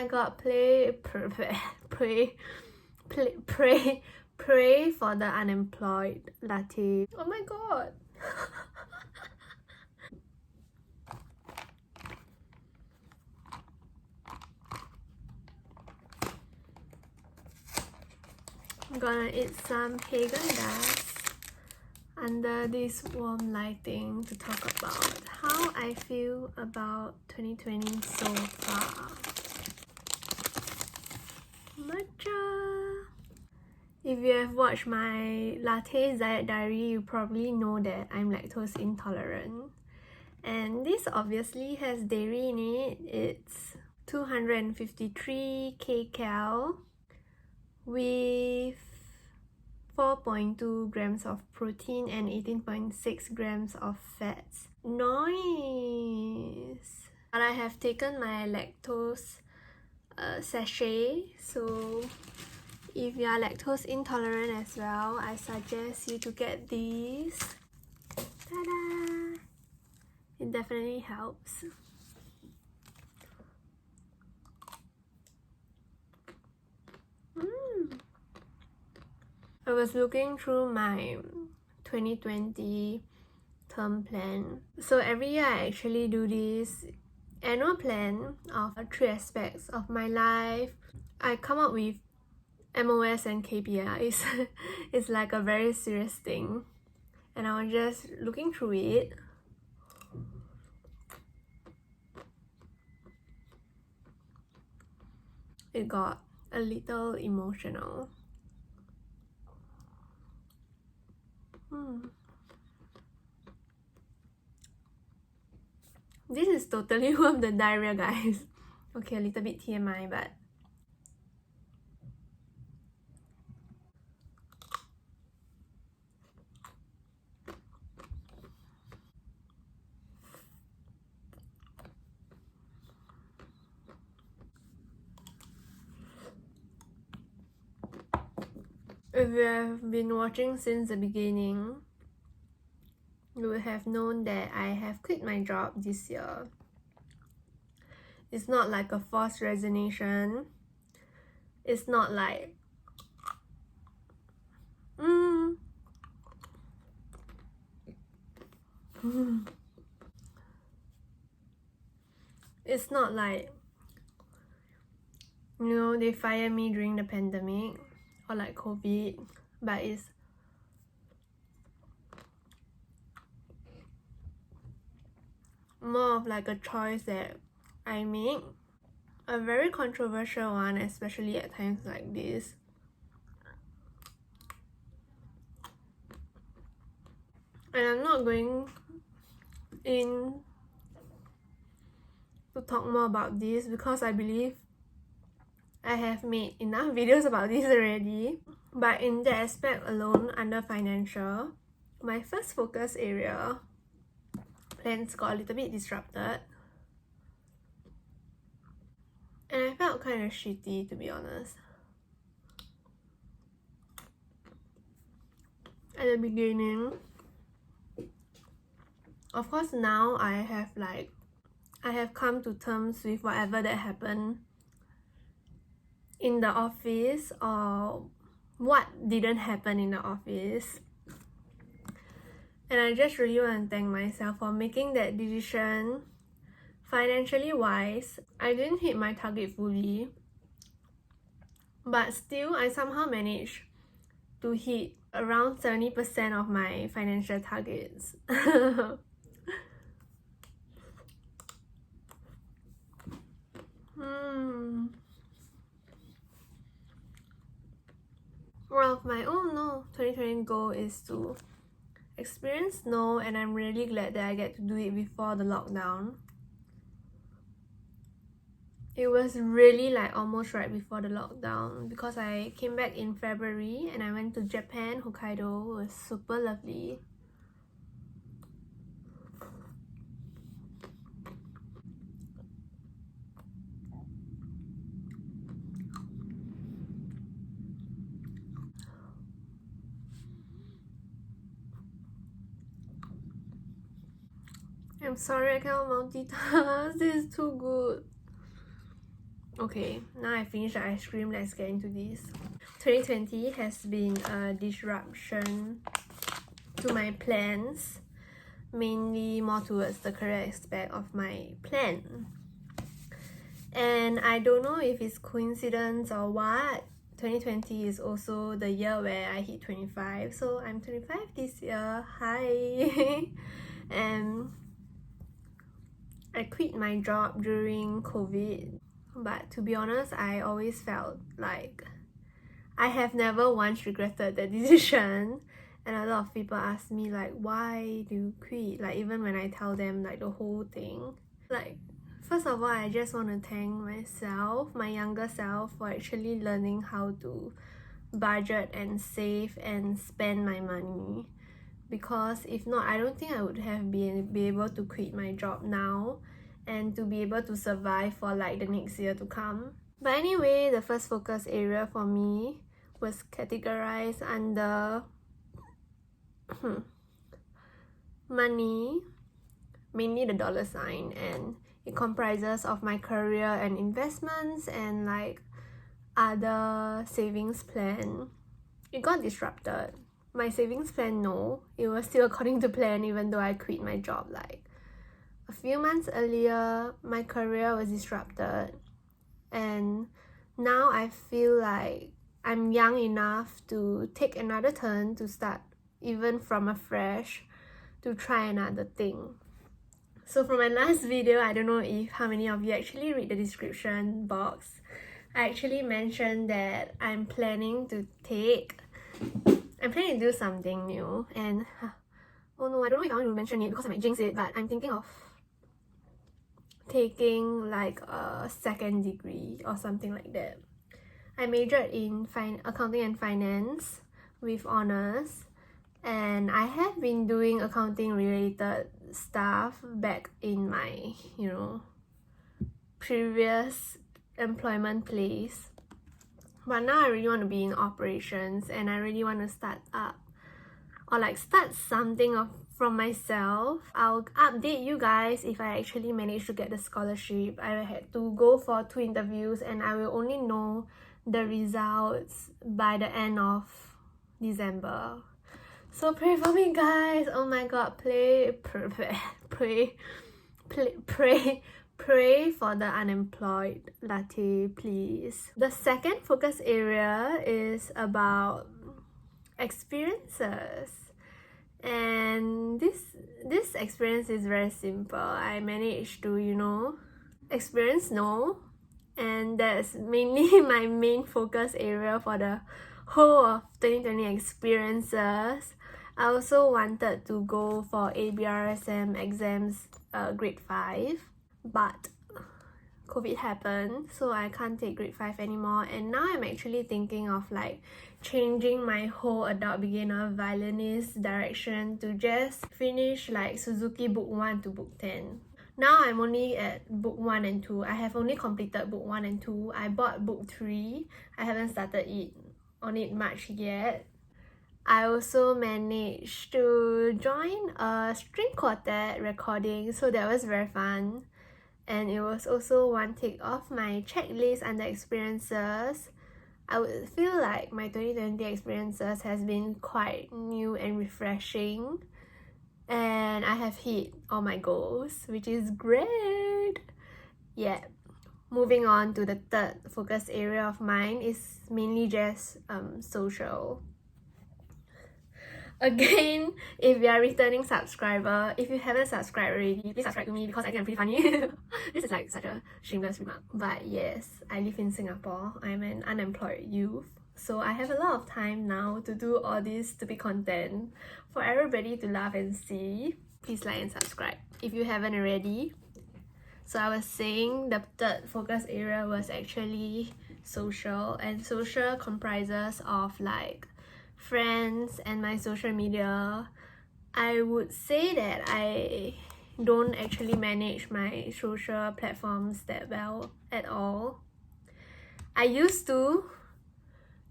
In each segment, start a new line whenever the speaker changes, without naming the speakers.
I got pray for the unemployed latte. Oh my god. I'm gonna eat some Haagen-Dazs under this warm lighting to talk about how I feel about 2020 so far. Matcha! If you have watched my latte diet diary, you probably know that I'm lactose intolerant. And this obviously has dairy in it. It's 253 kcal with 4.2 grams of protein and 18.6 grams of fats. Nice! But I have taken my lactose sachet, so if you are lactose intolerant as well, I suggest you to get these. Ta-da! It definitely helps. I was looking through my 2020 term plan. So every year I actually do this annual plan of 3 aspects of my life. I come up with MOS and KPIs. It's like a very serious thing. And I was just looking through it. It got a little emotional. This is totally worth the diarrhea, guys. Okay, a little bit TMI, but if you have been watching since the beginning, you would have known that I have quit my job this year. It's not like a forced resignation. It's not like it's not like, you know, they fired me during the pandemic or like COVID, but it's more of like a choice that I make. A very controversial one, especially at times like this. And I'm not going in to talk more about this because I believe I have made enough videos about this already. But in that aspect alone, under financial, my first focus area, plans got a little bit disrupted. And I felt kind of shitty, to be honest. At the beginning, of course now I have come to terms with whatever that happened in the office or what didn't happen in the office. And I just really want to thank myself for making that decision. Financially wise, I didn't hit my target fully, but still I somehow managed to hit around 70% of my financial targets. Well, my 2020 goal is to experience snow, and I'm really glad that I get to do it before the lockdown. It was really like almost right before the lockdown because I came back in February and I went to Japan, Hokkaido. It was super lovely. I'm sorry I cannot multitask. This is too good. Okay, now I finished the ice cream, let's get into this. 2020 has been a disruption to my plans, mainly more towards the career aspect of my plan. And I don't know if it's coincidence or what, 2020 is also the year where I hit 25, so I'm 25 this year. Hi! And I quit my job during COVID, but to be honest, I always felt like I have never once regretted the decision. And a lot of people ask me like, why do you quit? Like, even when I tell them like the whole thing. Like, first of all, I just want to thank myself, my younger self, for actually learning how to budget and save and spend my money. Because if not, I don't think I would have be able to quit my job now and to be able to survive for like the next year to come. But anyway, the first focus area for me was categorized under money, mainly the dollar sign, and it comprises of my career and investments and like other savings plan. It got disrupted. My savings plan, no, it was still according to plan even though I quit my job like a few months earlier. My career was disrupted, and now I feel like I'm young enough to take another turn, to start even from afresh, to try another thing. So from my last video, I don't know if how many of you actually read the description box. I actually mentioned that I'm planning to do something new, and oh no, I don't know if I want to mention it because I might jinx it, but I'm thinking of taking like a second degree or something like that. I majored in accounting and finance with honors, and I have been doing accounting related stuff back in my, previous employment place. But now I really want to be in operations, and I really want to start up or like start something from myself. I'll update you guys if I actually manage to get the scholarship. I had to go for 2 interviews, and I will only know the results by the end of December. So pray for me, guys. Oh my god, pray for the unemployed latte, please. The second focus area is about experiences, and this experience is very simple. I managed to experience no, and that's mainly my main focus area for the whole of 2020 experiences. I also wanted to go for ABRSM exams grade 5, but COVID happened, so I can't take grade 5 anymore, and now I'm actually thinking of like changing my whole adult beginner violinist direction to just finish like Suzuki book 1 to book 10. Now I'm only at book 1 and 2. I have only completed book 1 and 2. I bought book 3. I haven't started on it much yet. I also managed to join a string quartet recording, so that was very fun. And it was also one tick off my checklist under experiences. I would feel like my 2020 experiences has been quite new and refreshing, and I have hit all my goals, which is great. Yeah. Moving on to the third focus area of mine is mainly just social. Again, if you are a returning subscriber, if you haven't subscribed already, please subscribe to me because I think I'm pretty funny. This is like such a shameless remark. But yes, I live in Singapore. I'm an unemployed youth. So I have a lot of time now to do all this stupid content for everybody to laugh and see. Please like and subscribe if you haven't already. So I was saying the third focus area was actually social, and social comprises of like friends and my social media. I would say that I don't actually manage my social platforms that well at all. I used to,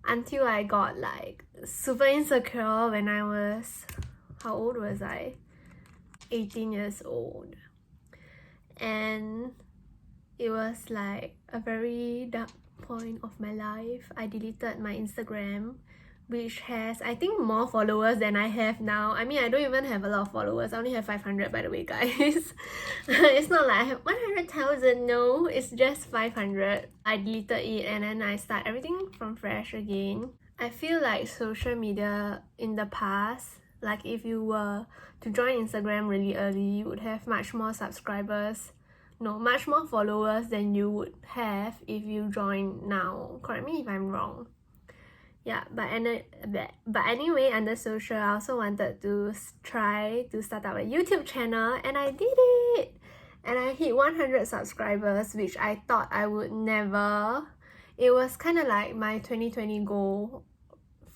until I got like super insecure when I was, how old was I? 18 years old. And it was like a very dark point of my life. I deleted my Instagram, which has, I think, more followers than I have now. I mean, I don't even have a lot of followers. I only have 500, by the way, guys. It's not like I have 100,000, no. It's just 500. I deleted it and then I start everything from fresh again. I feel like social media in the past, like if you were to join Instagram really early, you would have much more subscribers, no, much more followers than you would have if you join now. Correct me if I'm wrong. Yeah, but anyway, under social, I also wanted to try to start up a YouTube channel, and I did it! And I hit 100 subscribers, which I thought I would never. It was kind of like my 2020 goal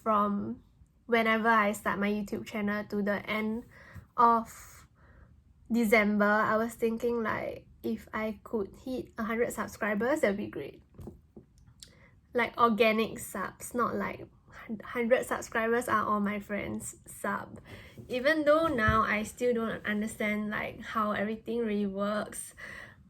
from whenever I start my YouTube channel to the end of December. I was thinking like, if I could hit 100 subscribers, that would be great. Like organic subs, not like 100 subscribers are all my friends sub. Even though now I still don't understand like how everything really works,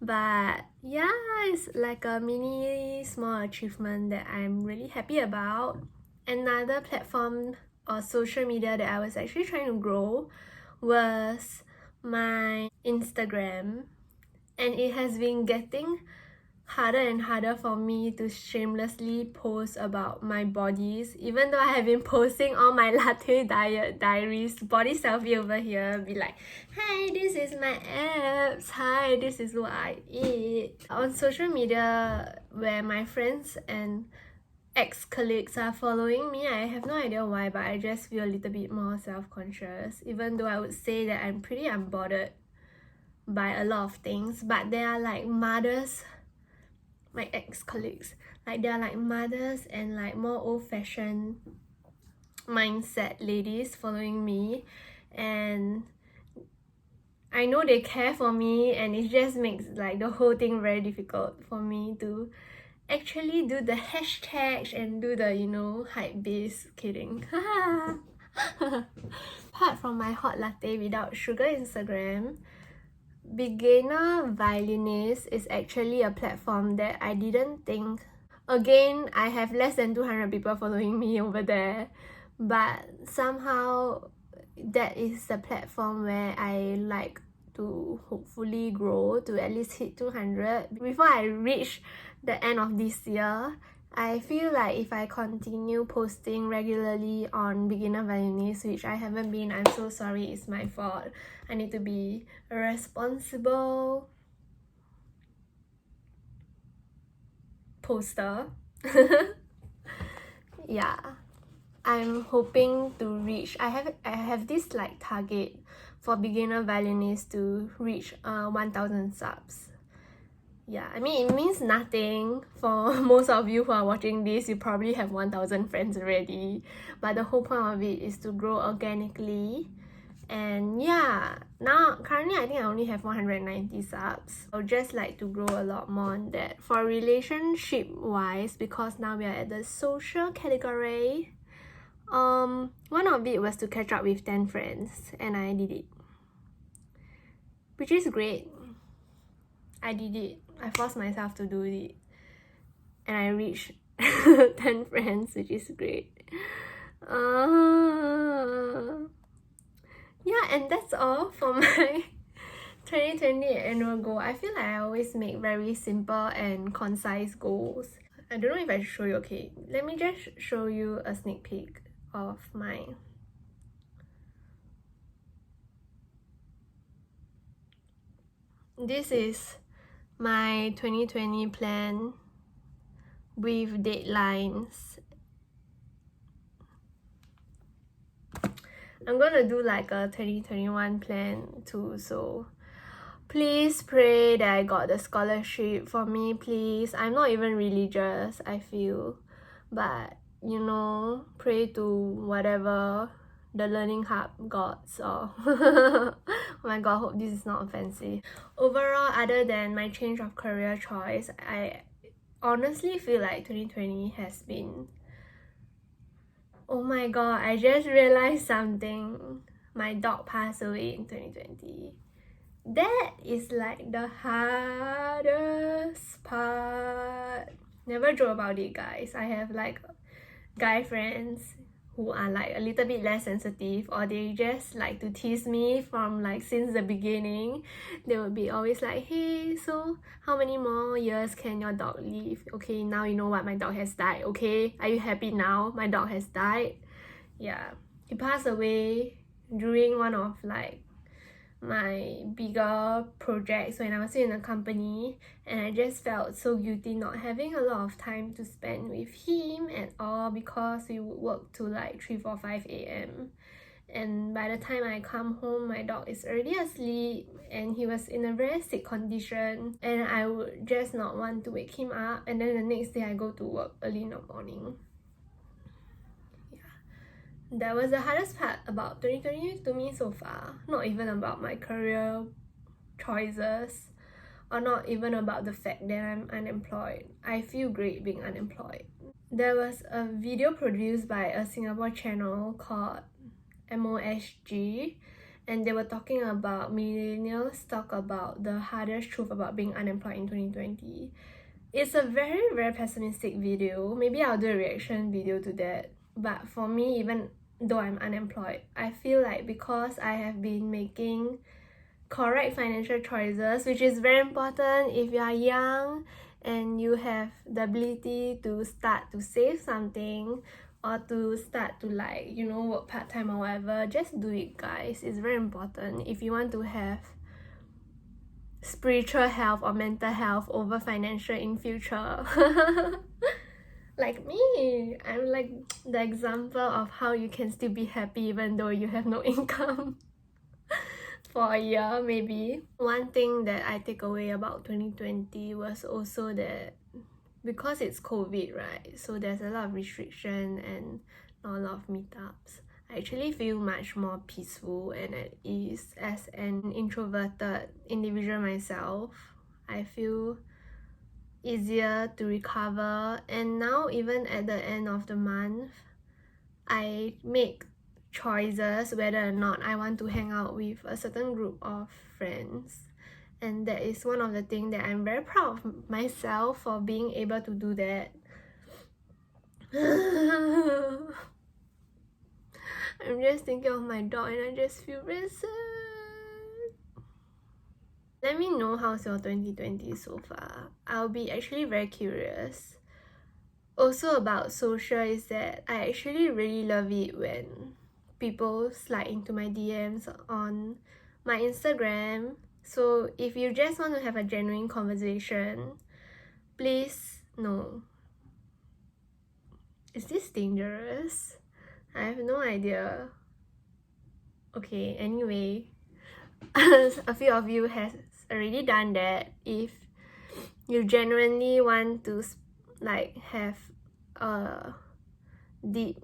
but yeah, it's like a mini small achievement that I'm really happy about. Another platform or social media that I was actually trying to grow was my Instagram, and it has been getting harder and harder for me to shamelessly post about my bodies, even though I have been posting all my latte diet diaries, body selfie over here, be like, hi, this is my abs, hi, this is what I eat. On social media where my friends and ex-colleagues are following me, I have no idea why, but I just feel a little bit more self-conscious, even though I would say that I'm pretty unbothered by a lot of things. But they are like mothers, my ex-colleagues, like they're like mothers and like more old-fashioned mindset ladies following me, and I know they care for me, and it just makes like the whole thing very difficult for me to actually do the hashtags and do the, you know, hype base. Kidding. Apart from my hot latte without sugar Instagram, beginner violinist is actually a platform that I didn't think. Again, I have less than 200 people following me over there, but somehow that is the platform where I like to hopefully grow to at least hit 200 before I reach the end of this year. I feel like if I continue posting regularly on beginner violinist, which I haven't been, I'm so sorry, it's my fault. I need to be a responsible poster. Yeah, I'm hoping to reach, I have this like target for beginner violinist to reach 1000 subs. Yeah, I mean, it means nothing for most of you who are watching this. You probably have 1000 friends already, but the whole point of it is to grow organically. And yeah, now currently I think I only have 190 subs. I would just like to grow a lot more on that. For relationship wise, because now we are at the social category, one of it was to catch up with 10 friends, and I did it, which is great. I did it. I forced myself to do it, and I reached 10 friends, which is great. Yeah, and that's all for my 2020 annual goal. I feel like I always make very simple and concise goals. I don't know if I should show you. Okay, let me just show you a sneak peek of mine. This is my 2020 plan with deadlines. I'm gonna do like a 2021 plan too, so please pray that I got the scholarship for me, please. I'm not even religious, I feel, but you know, pray to whatever the learning hub gods or oh my god, hope this is not offensive. Overall, other than my change of career choice, I honestly feel like 2020 has been, oh my god, I just realized something. My dog passed away in 2020. that is like the hardest part. Never joke about it, guys. I have like guy friends who are like a little bit less sensitive, or they just like to tease me from like since the beginning. They will be always like, hey, so how many more years can your dog live? Okay, now you know what, my dog has died. Okay, are you happy now? My dog has died. Yeah, he passed away during one of like my bigger projects when I was in a company, and I just felt so guilty not having a lot of time to spend with him at all, because we would work to like 3, 4, 5 a.m. and by the time I come home, my dog is already asleep and he was in a very sick condition, and I would just not want to wake him up, and then the next day I go to work early in the morning. That was the hardest part about 2020 to me so far. Not even about my career choices, or not even about the fact that I'm unemployed. I feel great being unemployed. There was a video produced by a Singapore channel called MOSG, and they were talking about millennials talk about the hardest truth about being unemployed in 2020. It's a very, very pessimistic video. Maybe I'll do a reaction video to that. But for me, even though I'm unemployed, I feel like because I have been making correct financial choices, which is very important if you are young and you have the ability to start to save something, or to start to like, you know, work part-time or whatever, just do it, guys. It's very important if you want to have spiritual health or mental health over financial in future. Like me, I'm like the example of how you can still be happy even though you have no income for a year, maybe. One thing that I take away about 2020 was also that because it's COVID, right? So there's a lot of restriction and not a lot of meetups. I actually feel much more peaceful and at ease as an introverted individual myself. I feel easier to recover, and now even at the end of the month, I make choices whether or not I want to hang out with a certain group of friends, and that is one of the things that I'm very proud of myself for being able to do that. I'm just thinking of my dog and I just feel very sad. Let me know how's your 2020 so far. I'll be actually very curious. Also about social is that I actually really love it when people slide into my DMs on my Instagram. So if you just want to have a genuine conversation, please no. Is this dangerous? I have no idea. Okay, anyway, a few of you has already done that. If you genuinely want to like have a deep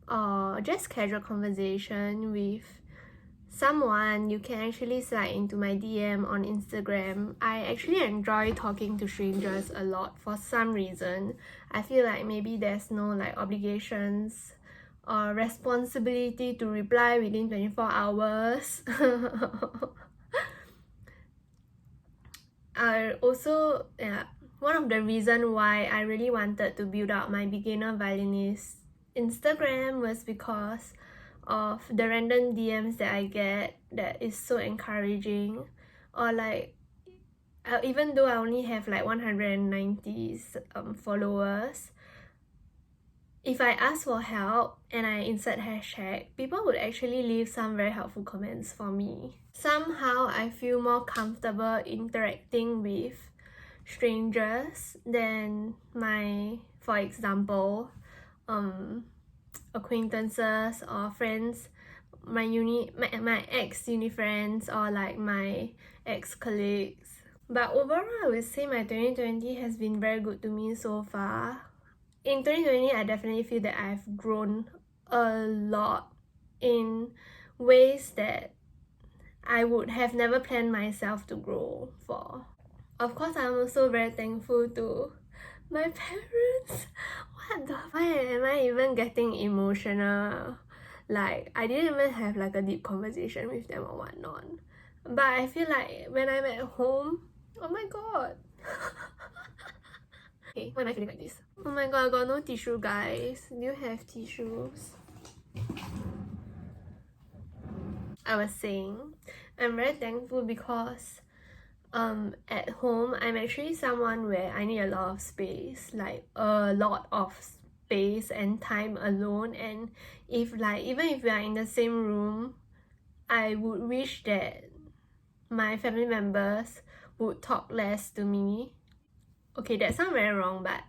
or just casual conversation with someone, you can actually slide into my DM on Instagram. I actually enjoy talking to strangers a lot for some reason. I feel like maybe there's no like obligations or responsibility to reply within 24 hours. One of the reasons why I really wanted to build out my beginner violinist Instagram was because of the random DMs that I get that is so encouraging. Or like, even though I only have like 190 followers, if I ask for help and I insert hashtag, people would actually leave some very helpful comments for me. Somehow I feel more comfortable interacting with strangers than my, for example, acquaintances or friends, my ex-uni friends, or like my ex-colleagues. But overall, I would say my 2020 has been very good to me so far. In 2020, I definitely feel that I've grown a lot in ways that I would have never planned myself to grow for. Of course, I'm also very thankful to my parents. Why am I even getting emotional? Like, I didn't even have like a deep conversation with them or whatnot. But I feel like when I'm at home, oh my god. Okay, why am I feeling like this? Oh my god, I got no tissue, guys. Do you have tissues? I was saying, I'm very thankful because at home I'm actually someone where I need a lot of space, like a lot of space and time alone. And if like even if we are in the same room, I would wish that my family members would talk less to me. Okay, that sounds very wrong, but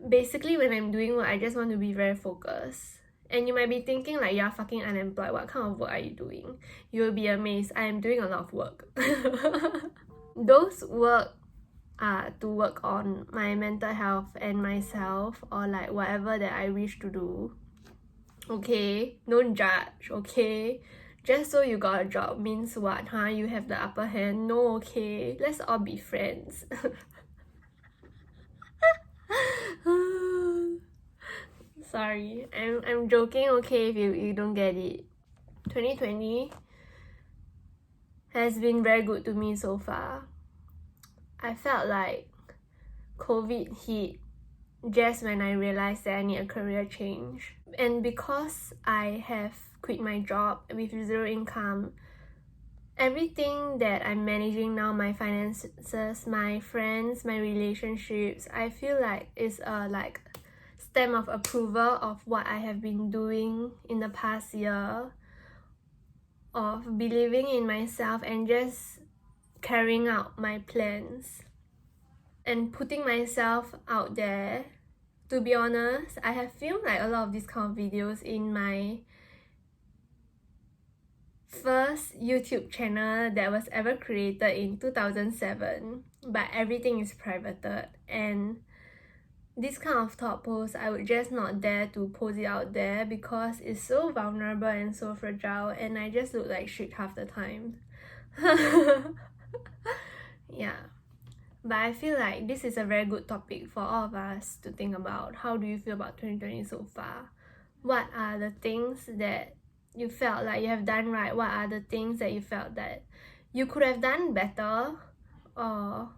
basically when I'm doing work, I just want to be very focused. And you might be thinking like, you're fucking unemployed, what kind of work are you doing? You will be amazed, I am doing a lot of work. Those work are to work on my mental health and myself, or like whatever that I wish to do. Okay, don't judge, okay? Just so you got a job means what, huh? You have the upper hand? No, okay? Let's all be friends. Sorry, I'm joking, okay, if you don't get it. 2020 has been very good to me so far. I felt like COVID hit just when I realized that I need a career change. And because I have quit my job with zero income, everything that I'm managing now, my finances, my friends, my relationships, I feel like is a like stamp of approval of what I have been doing in the past year, of believing in myself and just carrying out my plans and putting myself out there. To be honest, I have filmed like a lot of these kind of videos in my first YouTube channel that was ever created in 2007, but everything is privated, and this kind of thought post I would just not dare to post it out there because it's so vulnerable and so fragile, and I just look like shit half the time. Yeah, but I feel like this is a very good topic for all of us to think about. How do you feel about 2020 so far? What are the things that you felt like you have done right? What are the things that you felt that you could have done better, or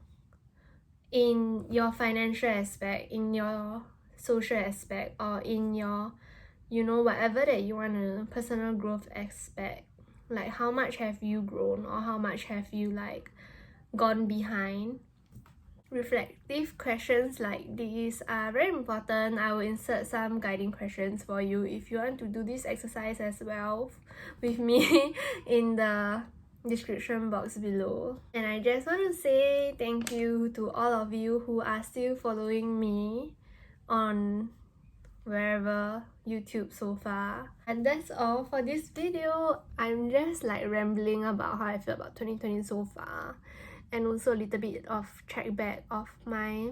in your financial aspect, in your social aspect, or in your, you know, whatever that you want to personal growth aspect? Like how much have you grown, or how much have you like gone behind? Reflective questions like these are very important. I will insert some guiding questions for you if you want to do this exercise as well with me in the description box below. And I just want to say thank you to all of you who are still following me on wherever YouTube so far. And that's all for this video. I'm just like rambling about how I feel about 2020 so far, and also a little bit of track back of my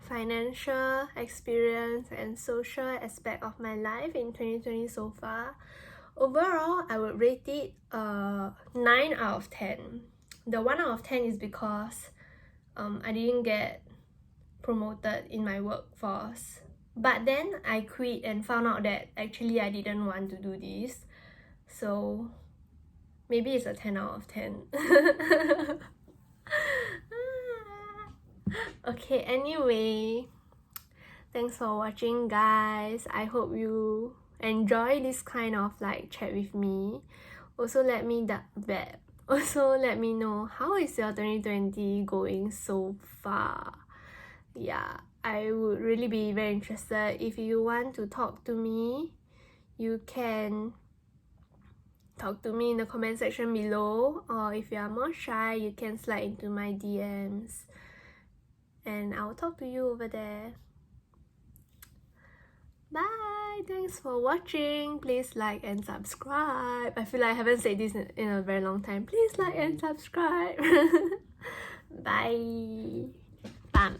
financial experience and social aspect of my life in 2020 so far. Overall, I would rate it 9 out of 10. The 1 out of 10 is because I didn't get promoted in my workforce. But then I quit and found out that actually I didn't want to do this. So maybe it's a 10 out of 10. Okay, anyway, thanks for watching, guys. I hope you enjoy this kind of like chat with me. Also let me know how is your 2020 going so far. Yeah, I would really be very interested. If you want to talk to me, you can talk to me in the comment section below, or if you are more shy, you can slide into my DMs and I'll talk to you over there. Bye! Thanks for watching. Please like and subscribe. I feel like I haven't said this in a very long time. Please like and subscribe. Bye! Bam!